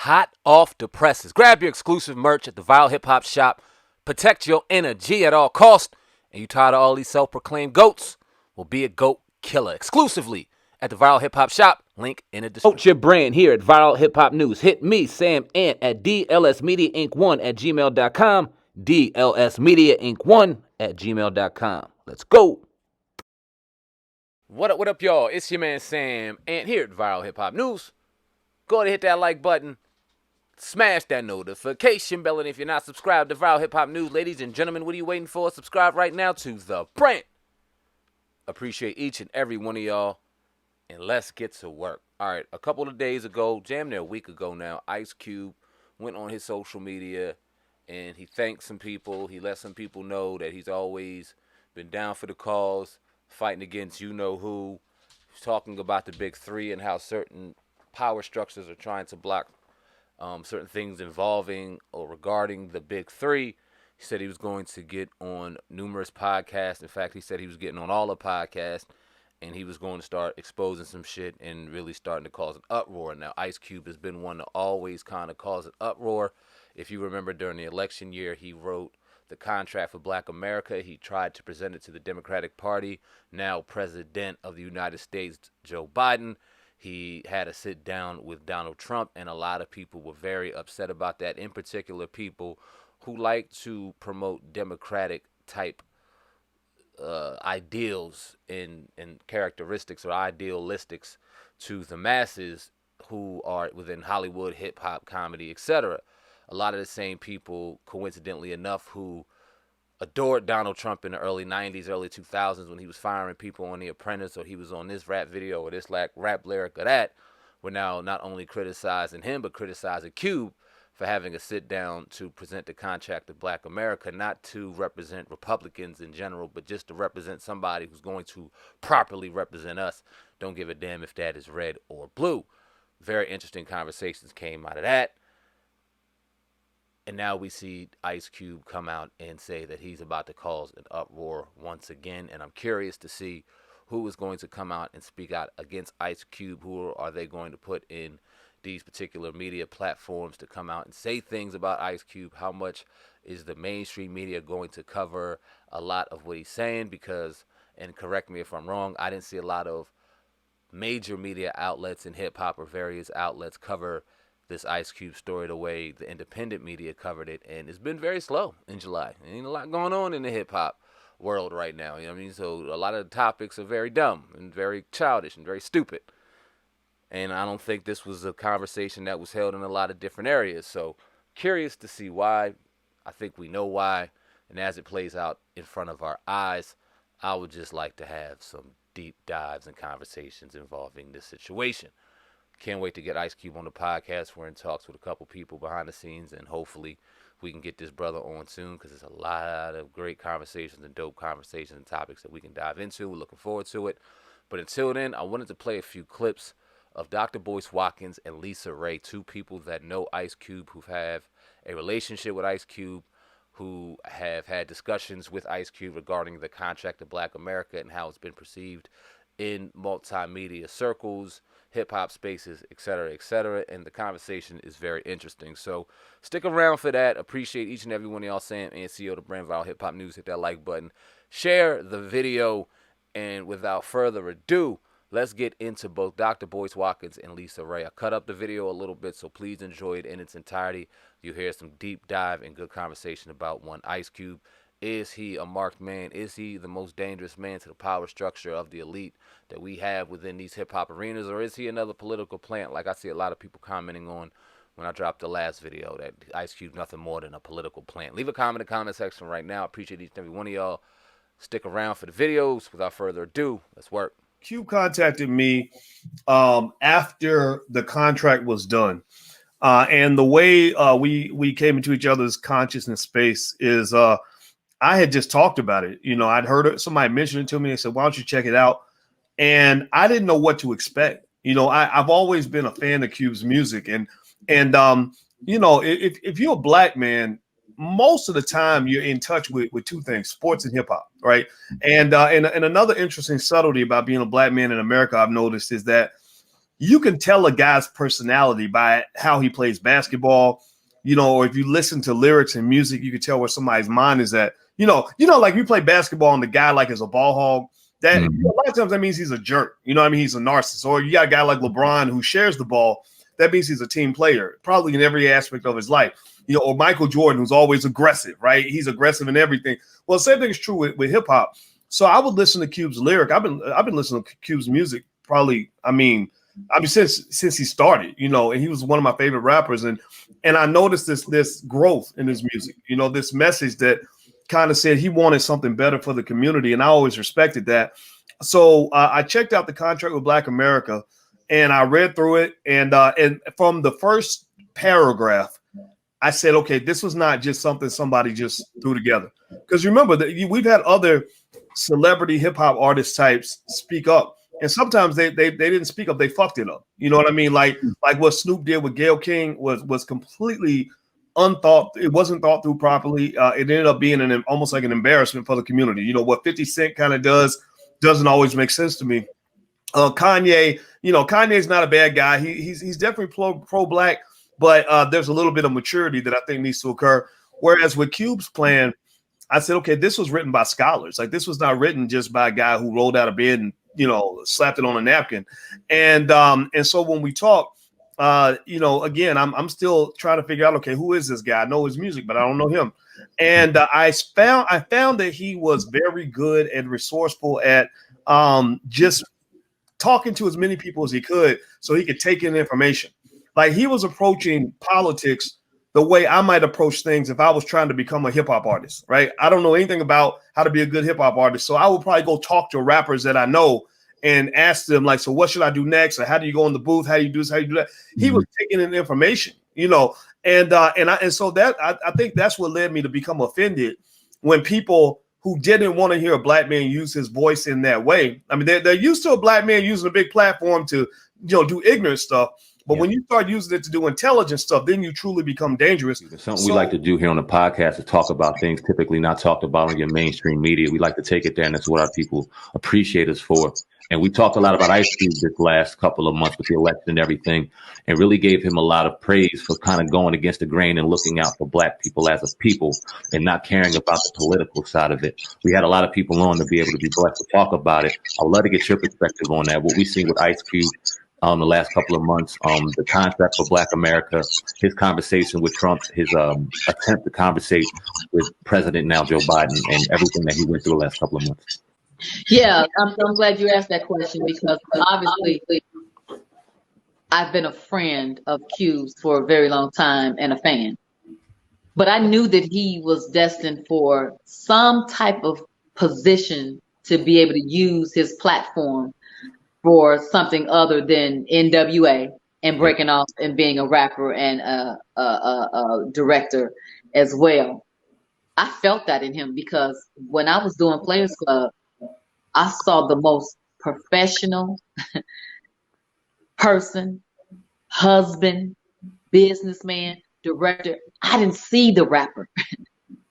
hot off the presses. Grab your exclusive merch at the Viral Hip Hop Shop. Protect your energy at all costs. And you tired of all these self-proclaimed goats? Well, be a goat killer exclusively at the Viral Hip Hop Shop. Link in the description. Promote your brand here at Viral Hip Hop News. Hit me, Sam Ant, at dlsmediainc1@gmail.com. dlsmediainc1@gmail.com. Let's go. What up, y'all? It's your man Sam Ant here at Viral Hip Hop News. Go ahead and hit that like button. Smash that notification bell. And if you're not subscribed to Viral Hip Hop News, ladies and gentlemen, what are you waiting for? Subscribe right now to the brand. Appreciate each and every one of y'all. And let's get to work. All right, a couple of days ago, damn near a week ago now, Ice Cube went on his social media and he thanked some people. He let some people know that he's always been down for the cause, fighting against you-know-who. He's talking about the big three and how certain power structures are trying to block certain things involving or regarding the big three. He said he was going to get on numerous podcasts. In fact, he said he was getting on all the podcasts, and he was going to start exposing some shit and really starting to cause an uproar. Now, Ice Cube has been one to always kind of cause an uproar. If you remember, during the election year, he wrote the contract for Black America. He tried to present it to the Democratic Party, now President of the United States, Joe Biden. He had a sit down with Donald Trump, and a lot of people were very upset about that, in particular people who like to promote Democratic type ideals and characteristics or idealistics to the masses who are within Hollywood, hip-hop, comedy, etc. A lot of the same people, coincidentally enough, who adored Donald Trump in the early 90s, early 2000s when he was firing people on The Apprentice, or he was on this rap video or this rap lyric or that, were now not only criticizing him but criticizing Cube for having a sit down to present the contract of Black America, not to represent Republicans in general, but just to represent somebody who's going to properly represent us. Don't give a damn if that is red or blue. Very interesting conversations came out of that. And now we see Ice Cube come out and say that he's about to cause an uproar once again. And I'm curious to see who is going to come out and speak out against Ice Cube. Who are they going to put in these particular media platforms to come out and say things about Ice Cube? How much is the mainstream media going to cover a lot of what he's saying? Because, and correct me if I'm wrong, I didn't see a lot of major media outlets in hip-hop or various outlets cover this Ice Cube story the way the independent media covered it, and it's been very slow in July. There ain't a lot going on in the hip-hop world right now, you know what I mean? So a lot of the topics are very dumb and very childish and very stupid, and I don't think this was a conversation that was held in a lot of different areas. So curious to see why. I think we know why, and as it plays out in front of our eyes, I would just like to have some deep dives and conversations involving this situation. Can't wait to get Ice Cube on the podcast. We're in talks with a couple people behind the scenes, and hopefully we can get this brother on soon, because there's a lot of great conversations and dope conversations and topics that we can dive into. We're looking forward to it. But until then, I wanted to play a few clips of Dr. Boyce Watkins and LisaRaye, two people that know Ice Cube, who have a relationship with Ice Cube, who have had discussions with Ice Cube regarding the contract of Black America and how it's been perceived in multimedia circles, hip-hop spaces, etc., and the conversation is very interesting. So stick around for that. Appreciate each and every one of y'all. Sam and CEO, the brand Viral Hip Hop News. Hit that like button. Share the video. And without further ado, let's get into both Dr. Boyce Watkins and LisaRaye. I cut up the video a little bit, so please enjoy it in its entirety. You'll hear some deep dive and good conversation about one Ice Cube. Is he a marked man? Is he the most dangerous man to the power structure of the elite that we have within these hip-hop arenas? Or is he another political plant, like I see a lot of people commenting on when I dropped the last video, that Ice Cube's nothing more than a political plant? Leave a comment in the comment section right now. Appreciate each and every one of y'all. Stick around for the videos. Without further ado, let's work. Cube contacted me after the contract was done. And the way we came into each other's consciousness space is I had just talked about it. You know, I'd heard somebody mention it to me. They said, why don't you check it out? And I didn't know what to expect. You know, I've always been a fan of Cube's music. And you know, if you're a black man, most of the time you're in touch with two things: sports and hip hop, right? And another interesting subtlety about being a black man in America I've noticed is that you can tell a guy's personality by how he plays basketball, or if you listen to lyrics and music, you can tell where somebody's mind is at. Like you play basketball and the guy like is a ball hog. That a lot of times that means he's a jerk. You know what I mean? He's a narcissist. Or you got a guy like LeBron who shares the ball. That means he's a team player, probably in every aspect of his life. Or Michael Jordan, who's always aggressive, right? He's aggressive in everything. Well, same thing is true with hip hop. So I would listen to Cube's lyric. I've been listening to Cube's music probably. I mean, since he started, and he was one of my favorite rappers, and I noticed this growth in his music. This message that kind of said he wanted something better for the community, and I always respected that. So I checked out the contract with Black America, and I read through it, and from the first paragraph, I said, okay, this was not just something somebody just threw together. Because remember that we've had other celebrity hip hop artist types speak up, and sometimes they didn't speak up, they fucked it up. You know what I mean? Like what Snoop did with Gayle King was completely unthought. It wasn't thought through properly. It ended up being almost like an embarrassment for the community. What 50 Cent kind of doesn't always make sense to me. Kanye, Kanye's not a bad guy. He's definitely pro-black, but there's a little bit of maturity that I think needs to occur. Whereas with Cube's plan, I said, okay, this was written by scholars. Like, this was not written just by a guy who rolled out of bed and slapped it on a napkin. And so when we talk, again, I'm still trying to figure out, okay, who is this guy? I know his music, but I don't know him. And I found that he was very good and resourceful at just talking to as many people as he could so he could take in information. Like, he was approaching politics the way I might approach things if I was trying to become a hip hop artist, right? I don't know anything about how to be a good hip hop artist. So I would probably go talk to rappers that I know and ask them, like, so what should I do next? Or how do you go in the booth? How do you do this? How do you do that? Mm-hmm. He was taking in information, and so that I think that's what led me to become offended when people who didn't want to hear a black man use his voice in that way. I mean, they're used to a black man using a big platform to, do ignorant stuff. But when you start using it to do intelligent stuff, then you truly become dangerous. Something we like to do here on the podcast is talk about things typically not talked about on your mainstream media. We like to take it there, and that's what our people appreciate us for. And we talked a lot about Ice Cube this last couple of months with the election and everything, and really gave him a lot of praise for kind of going against the grain and looking out for black people as a people and not caring about the political side of it. We had a lot of people on to be able to be blessed to talk about it. I'd love to get your perspective on that. What we see with Ice Cube the last couple of months, the contract for Black America, his conversation with Trump, his attempt to conversate with President now Joe Biden, and everything that he went through the last couple of months. Yeah, I'm glad you asked that question, because obviously I've been a friend of Q's for a very long time and a fan. But I knew that he was destined for some type of position to be able to use his platform for something other than NWA and breaking off and being a rapper and a director as well. I felt that in him, because when I was doing Players Club, I saw the most professional person, husband, businessman, director. I didn't see the rapper.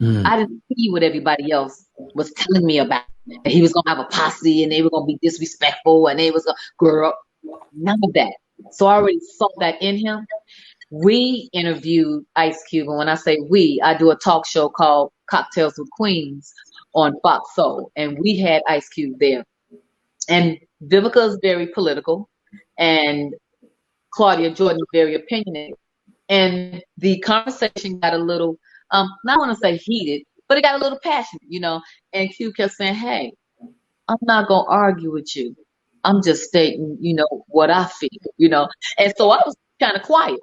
I didn't see what everybody else was telling me about. He was going to have a posse and they were going to be disrespectful and they was going to grow up. None of that. So I already saw that in him. We interviewed Ice Cube. And when I say we, I do a talk show called Cocktails with Queens on Fox Soul. And we had Ice Cube there. And Vivica is very political. And Claudia Jordan is very opinionated. And the conversation got a little, not want to say heated, but it got a little passionate, and Q kept saying, hey, I'm not going to argue with you. I'm just stating, what I feel, And so I was kind of quiet,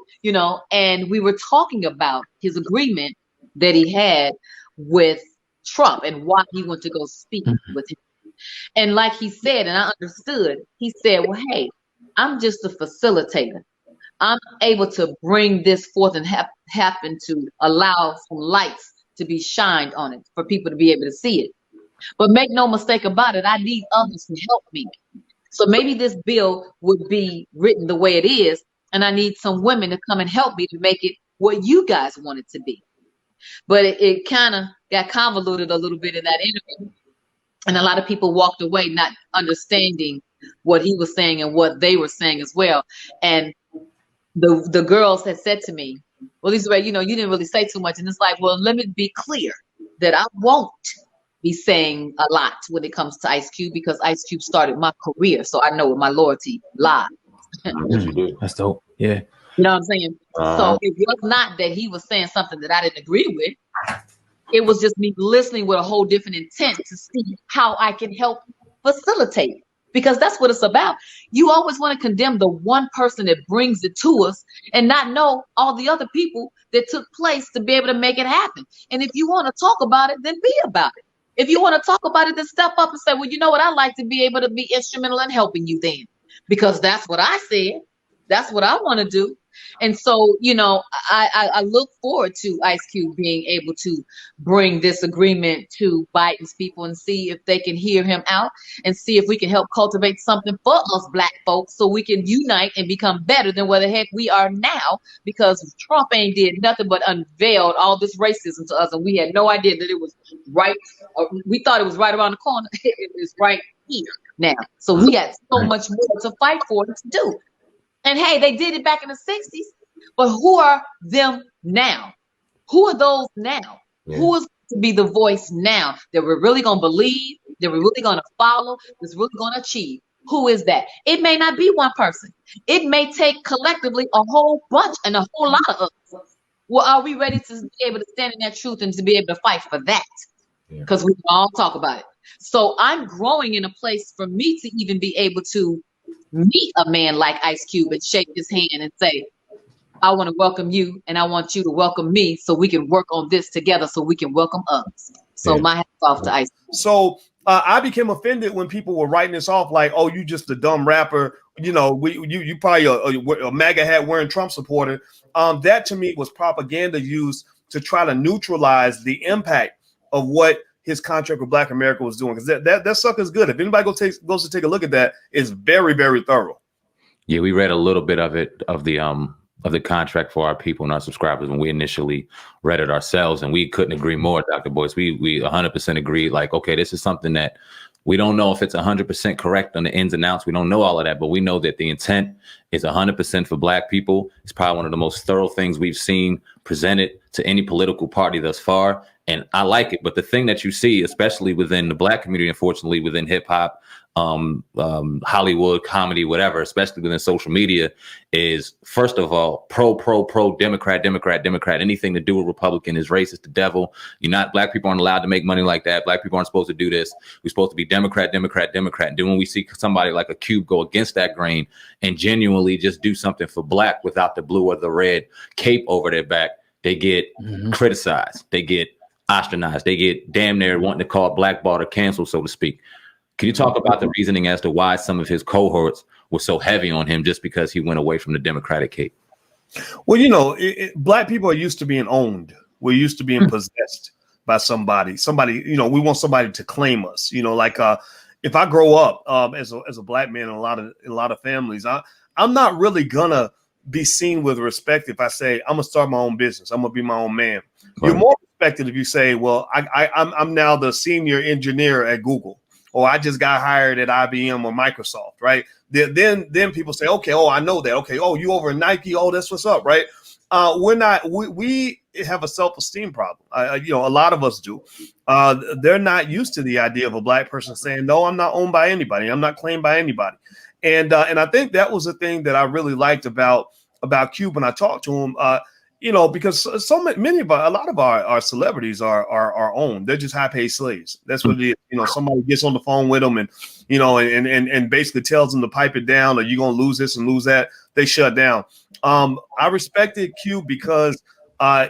and we were talking about his agreement that he had with Trump and why he went to go speak with him. And like he said, and I understood, he said, well, hey, I'm just a facilitator. I'm able to bring this forth and happen to allow some lights to be shined on it for people to be able to see it. But make no mistake about it, I need others to help me. So maybe this bill would be written the way it is, and I need some women to come and help me to make it what you guys want it to be. But it kind of got convoluted a little bit in that interview. And a lot of people walked away not understanding what he was saying and what they were saying as well. And the girls had said to me, well, LisaRaye, you didn't really say too much. And it's like, well, let me be clear that I won't be saying a lot when it comes to Ice Cube, because Ice Cube started my career. So I know where my loyalty lies. Yes, you do. That's dope. Yeah. You know what I'm saying? So it was not that he was saying something that I didn't agree with. It was just me listening with a whole different intent to see how I can help facilitate. Because that's what it's about. You always want to condemn the one person that brings it to us and not know all the other people that took place to be able to make it happen. And if you want to talk about it, then be about it. If you want to talk about it, then step up and say, well, you know what? I'd like to be able to be instrumental in helping you then. Because that's what I said. That's what I want to do. And so, I look forward to Ice Cube being able to bring this agreement to Biden's people and see if they can hear him out and see if we can help cultivate something for us Black folks so we can unite and become better than where the heck we are now, because Trump ain't did nothing but unveiled all this racism to us, and we had no idea that it was right. We thought it was right around the corner. It is right here now. So we got so much more to fight for and to do. And hey, they did it back in the 60s, but who are them now? Who are those now? Yeah. Who is to be the voice now that we're really going to believe, that we're really going to follow, that's really going to achieve? Who is that? It may not be one person. It may take collectively a whole bunch and a whole lot of us. Well, are we ready to be able to stand in that truth and to be able to fight for that? Because we can all talk about it. So I'm growing in a place for me to even be able to meet a man like Ice Cube and shake his hand and say, I want to welcome you and I want you to welcome me so we can work on this together so we can welcome others. So my hats off to Ice Cube. So I became offended when people were writing this off like, oh, you just a dumb rapper. You probably a MAGA hat wearing Trump supporter. That to me was propaganda used to try to neutralize the impact of what his contract with Black America was doing, because that sucker's good. If anybody goes to take a look at that, it's very, very thorough. Yeah, we read a little bit of it, of the contract for our people and our subscribers when we initially read it ourselves, and we couldn't agree more, Dr. Boyce. We 100% agreed. Like, okay, this is something that we don't know if it's 100% correct on the ins and outs. We don't know all of that, but we know that the intent is 100% for Black people. It's probably one of the most thorough things we've seen presented to any political party thus far. And I like it. But the thing that you see, especially within the Black community, unfortunately, within hip hop, Hollywood, comedy, whatever, especially within social media, is first of all, pro, Democrat. Anything to do with Republican is racist, the devil. Black people aren't allowed to make money like that. Black people aren't supposed to do this. We're supposed to be Democrat. And then when we see somebody like a Cube go against that grain and genuinely just do something for Black without the blue or the red cape over their back, they get criticized. They get ostracized. They get damn near wanting to call blackballed or canceled, so to speak. Can you talk about the reasoning as to why some of his cohorts were so heavy on him just because he went away from the Democratic cape? Well, Black people are used to being owned. We're used to being possessed by somebody. We want somebody to claim us. If I grow up as a Black man in a lot of families, I'm not really gonna be seen with respect if I say I'm gonna start my own business. I'm gonna be my own man. Right. You're more respected if you say, well, I'm now the senior engineer at Google, or I just got hired at IBM or Microsoft, right? Then people say, okay, oh, I know that. Okay, oh, you over at Nike, oh, that's what's up, right? We have a self-esteem problem. A lot of us do. They're not used to the idea of a Black person saying, no, I'm not owned by anybody. I'm not claimed by anybody. And I think that was the thing that I really liked about Cube when I talked to him. Because a lot of our celebrities are owned. They're just high-paid slaves. That's what it is. Somebody gets on the phone with them and basically tells them to pipe it down, or you're gonna lose this and lose that. They shut down. I respected Cube because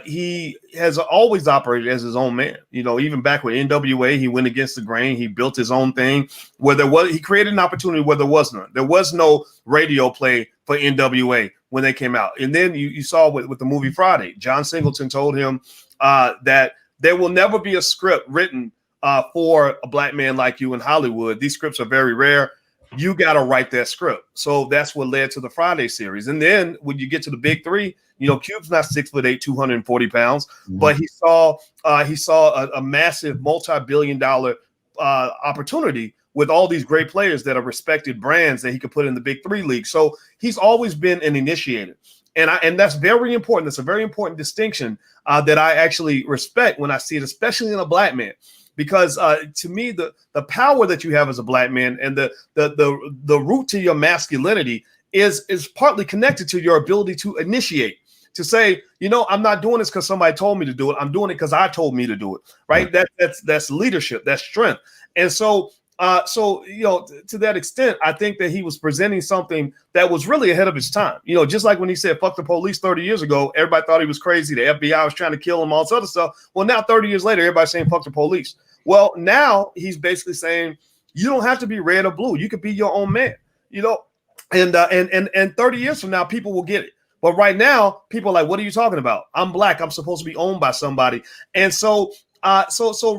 he has always operated as his own man. Even back with NWA, he went against the grain. He built his own thing. He created an opportunity where there was none. There was no radio play for NWA when they came out. And then you saw with the movie Friday, John Singleton told him that there will never be a script written for a Black man like you in Hollywood. These scripts are very rare. You got to write that script. So that's what led to the Friday series. And then when you get to the big three, Cube's not 6'8", 240 pounds, but he saw a massive multi-billion-dollar opportunity with all these great players that are respected brands that he could put in the big 3 league. So he's always been an initiator. And that's very important. That's a very important distinction that I actually respect when I see it, especially in a black man. Because to me, the power that you have as a black man and the root to your masculinity is partly connected to your ability to initiate, to say, I'm not doing this because somebody told me to do it. I'm doing it because I told me to do it. Right. That's leadership. That's strength. And so to that extent, I think that he was presenting something that was really ahead of his time. Just like when he said "fuck the police" 30 years ago, everybody thought he was crazy. The FBI was trying to kill him, all this other stuff. Well, now 30 years later, everybody's saying "fuck the police." Well, now he's basically saying you don't have to be red or blue. You could be your own man. And 30 years from now, people will get it. But right now, people are like, "What are you talking about? I'm black. I'm supposed to be owned by somebody." And so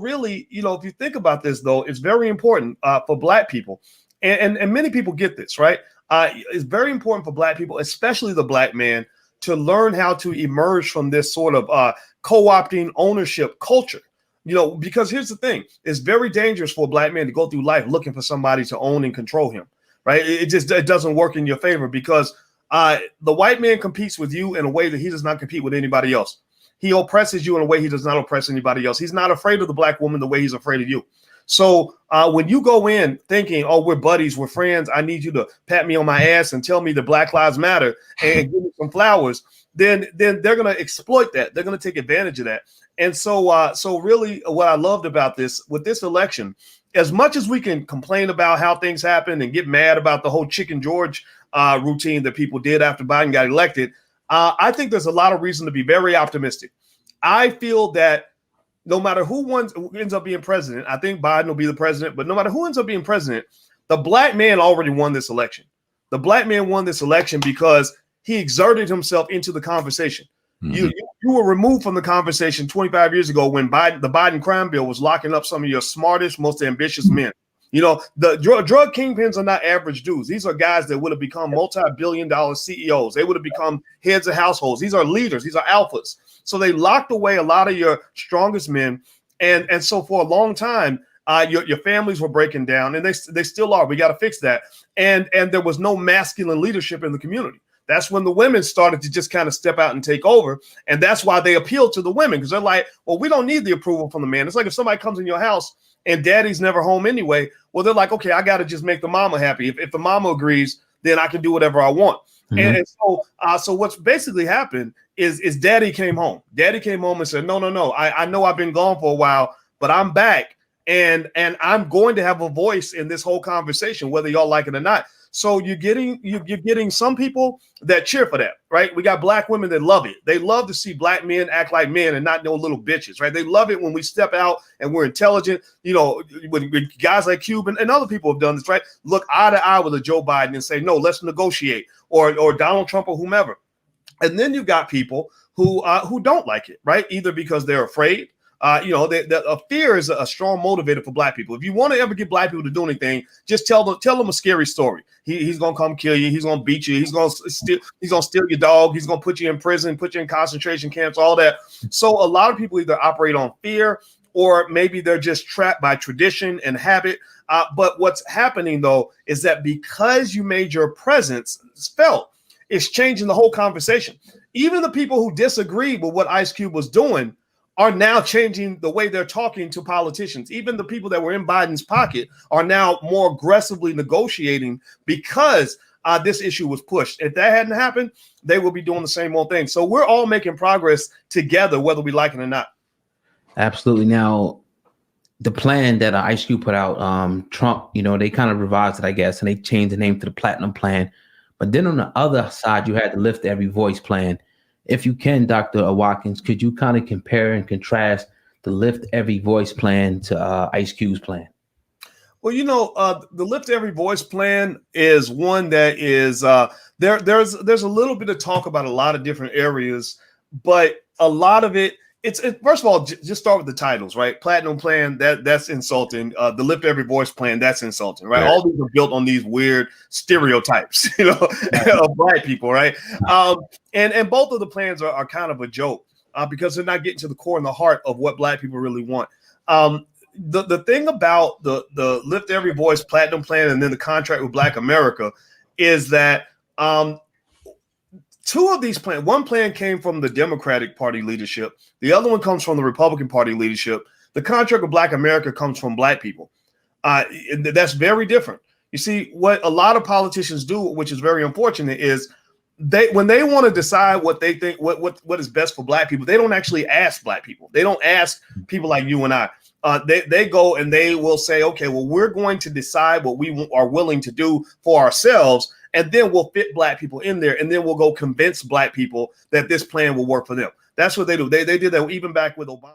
really, if you think about this, though, it's very important for black people. And many people get this, right? It's very important for black people, especially the black man, to learn how to emerge from this sort of co-opting ownership culture. Because here's the thing. It's very dangerous for a black man to go through life looking for somebody to own and control him, right? It doesn't work in your favor because the white man competes with you in a way that he does not compete with anybody else. He oppresses you in a way he does not oppress anybody else. He's not afraid of the black woman the way he's afraid of you. So when you go in thinking, "Oh, we're buddies, we're friends, I need you to pat me on my ass and tell me that Black Lives Matter and give me some flowers," then they're going to exploit that. They're going to take advantage of that. And so really what I loved about this, with this election, as much as we can complain about how things happen and get mad about the whole Chicken George routine that people did after Biden got elected, I think there's a lot of reason to be very optimistic. I feel that no matter who ends up being president, I think Biden will be the president, but no matter who ends up being president, the black man already won this election. The black man won this election because he exerted himself into the conversation. Mm-hmm. You were removed from the conversation 25 years ago when the Biden crime bill was locking up some of your smartest, most ambitious men. The drug kingpins are not average dudes. These are guys that would have become multi-billion-dollar CEOs. They would have become heads of households. These are leaders. These are alphas. So they locked away a lot of your strongest men. And so for a long time, your families were breaking down, and they still are. We got to fix that. And there was no masculine leadership in the community. That's when the women started to just kind of step out and take over. And that's why they appeal to the women, because they're like, well, we don't need the approval from the man. It's like if somebody comes in your house and daddy's never home anyway, well, they're like, okay, I got to just make the mama happy. If the mama agrees, then I can do whatever I want. Mm-hmm. And so what's basically happened is daddy came home. Daddy came home and said, no, I know I've been gone for a while, but I'm back. And I'm going to have a voice in this whole conversation, whether y'all like it or not. So you're getting some people that cheer for that, right? We got black women that love it. They love to see black men act like men and not no little bitches, right? They love it when we step out and we're intelligent. When guys like Cube and other people have done this, right? Look eye to eye with a Joe Biden and say, no, let's negotiate, or Donald Trump or whomever. And then you've got people who don't like it, right? Either because they're afraid. Fear is a strong motivator for black people. If you want to ever get black people to do anything, just tell them a scary story. He's gonna come kill you. He's gonna beat you. He's gonna steal your dog. He's gonna put you in prison, put you in concentration camps, all that. So a lot of people either operate on fear, or maybe they're just trapped by tradition and habit. But what's happening though is that because you made your presence felt, it's changing the whole conversation. Even the people who disagree with what Ice Cube was doing are now changing the way they're talking to politicians. Even the people that were in Biden's pocket are now more aggressively negotiating because this issue was pushed. If that hadn't happened, they would be doing the same old thing. So we're all making progress together, whether we like it or not. Absolutely. Now, the plan that Ice Cube put out, Trump, they kind of revised it, I guess, and they changed the name to the Platinum Plan. But then on the other side, you had the Lift Every Voice Plan. If you can, Dr. Watkins, could you kind of compare and contrast the Lift Every Voice Plan to Ice Cube's plan? Well, the Lift Every Voice Plan is one that is there's a little bit of talk about a lot of different areas, but a lot of it, it's first of all, just start with the titles, right? Platinum Plan, that's insulting. The Lift Every Voice Plan, that's insulting, right? All these are built on these weird stereotypes, of black people, right? And both of the plans are kind of a joke because they're not getting to the core and the heart of what black people really want. the thing about the Lift Every Voice Platinum Plan and then the contract with Black America is that two of these plans, one plan came from the Democratic Party leadership. The other one comes from the Republican Party leadership. The contract with Black America comes from Black people. That's very different. You see, what a lot of politicians do, which is very unfortunate, is when they want to decide what they think, what is best for Black people, they don't actually ask Black people. They don't ask people like you and I. They go and they will say, okay, well, we're going to decide what we are willing to do for ourselves, and then we'll fit Black people in there, and then we'll go convince Black people that this plan will work for them. That's what they do. They did that even back with Obama.